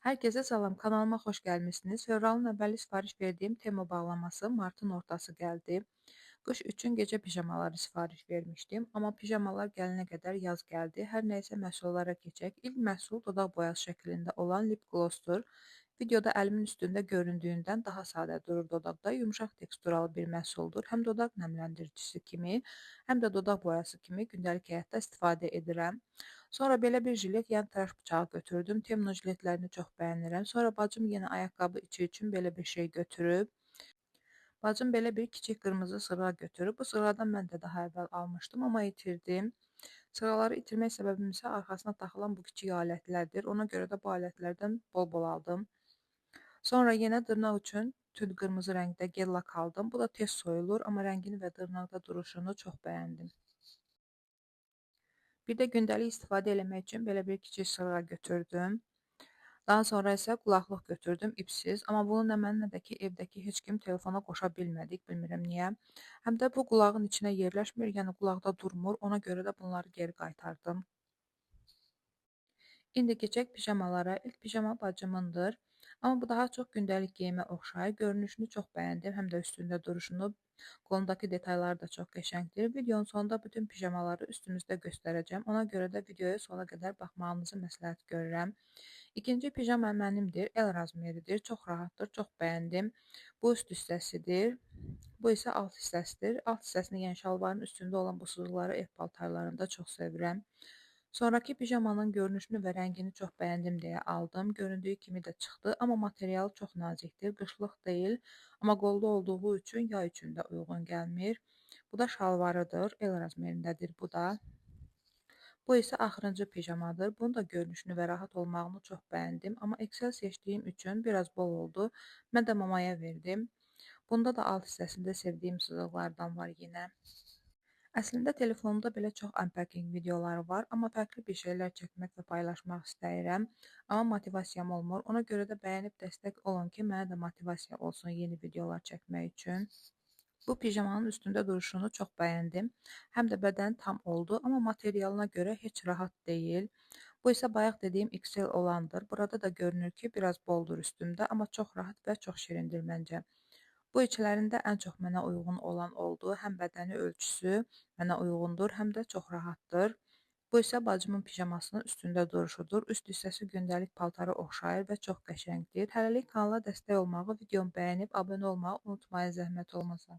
Herkese salam, kanalıma xoş gəlmisiniz. Fevralın əvvəli sifariş verdiyim Temu bağlaması martın ortası gəldi. Qış üçün gecə pijamaları sifariş vermişdim, amma pijamalar gələnə qədər yaz gəldi. Hər nəysə məhsullara keçək. İlk məhsul dodaq boyası şəklində olan lip glossdur. Videoda əlimin üstündə göründüyündən daha sadə durur dodaqda. Yumşaq teksturalı bir məhsuldur. Həm dodaq nəmləndiricisi kimi, həm də dodaq boyası kimi gündəlik həyatda istifadə edirəm. Sonra belə bir jilet, yəni tıraş bıçağı götürdüm. Temno jiletlərini çox bəyənirəm. Sonra bacım yenə ayaqqabı içi üçün belə bir şey götürüb. Bacım belə bir kiçik qırmızı sırğa götürüb. Bu sırğadan mən də daha əvvəl almışdım, amma itirdim. Sırğaları itirmək səbəbim isə arxasına taxılan bu kiçik alətlərdir. Ona görə də bu alətlərdən bol-bol aldım. Sonra yenə dırnaq üçün tünd qırmızı rəngdə gel lak aldım. Bu da tez soyulur, amma rəngini və dırnaqda duruşunu çox bəyəndim. Bir də gündəlik istifadə eləmək üçün belə bir kiçik sırğa götürdüm. Daha sonra isə qulaqlıq götürdüm ipsiz. Amma bunu nə mən, nə də ki, evdəki heç kim telefona qoşa bilmədik. Bilmirəm niyə. Həm də bu qulağın içinə yerləşmir, yəni qulaqda durmur. Ona görə də bunları geri qaytardım. İndi keçək pijamalara. İlk pijama bacımındır. Amma bu daha çox gündəlik geyimə oxşayır. Görünüşünü çox bəyəndim. Həm də üstündə duruşunu, qolundakı detalları da çox qəşəngdir. Videonun sonunda bütün pijamaları üstünüzdə göstərəcəm. Ona görə də videoya sona qədər baxmağınızı məsləhət görürəm. İkinci pijama mənimdir. El razmeridir. Çox rahatdır. Çox bəyəndim. Bu üst hissəsidir. Bu isə alt hissəsidir. Alt hissəsini, yəni şalvarın üstündə olan bu sızıqları ev paltarlarında çox sevirəm. Sonrakı pijamanın görünüşünü və rəngini çox bəyəndim deyə aldım. Göründüyü kimi də çıxdı, amma materialı çox nazikdir. Qışlıq deyil, amma qollu olduğu üçün yay üçün də uyğun gəlmir. Bu da şalvarıdır. El razmerindədir bu da. Bu isə axırıncı pijamadır. Bunun da görünüşünü və rahat olmağını çox bəyəndim, amma XL seçdiyim üçün biraz bol oldu. Mən də mamaya verdim. Bunda da alt hissəsində sevdiyim sızıqlardan var yenə. Əslində telefonumda belə çox unpacking videoları var, amma fərqli bir şeylər çəkmək və paylaşmaq istəyirəm. Amma motivasiyam olmur. Ona görə də bəyənib dəstək olun ki, mənə də motivasiya olsun yeni videolar çəkmək üçün. Bu pijamanın üstündə duruşunu çox bəyəndim. Həm də bədəni tam oldu, amma materialına görə heç rahat deyil. Bu isə bayaq dediyim XL olandır. Burada da görünür ki, biraz boldur üstümdə, amma çox rahat və çox şirindir məncə. Bu içlərində ən çox mənə uyğun olan oldu. Həm bədəni ölçüsü mənə uyğundur, həm də çox rahatdır. Bu isə bacımın pijamasının üstündə duruşudur. Üst hissəsi gündəlik paltara oxşayır və çox qəşəngdir. Hələlik kanala dəstək olmağı, videomu bəyənib abunə olmağı unutmayın zəhmət olmasa.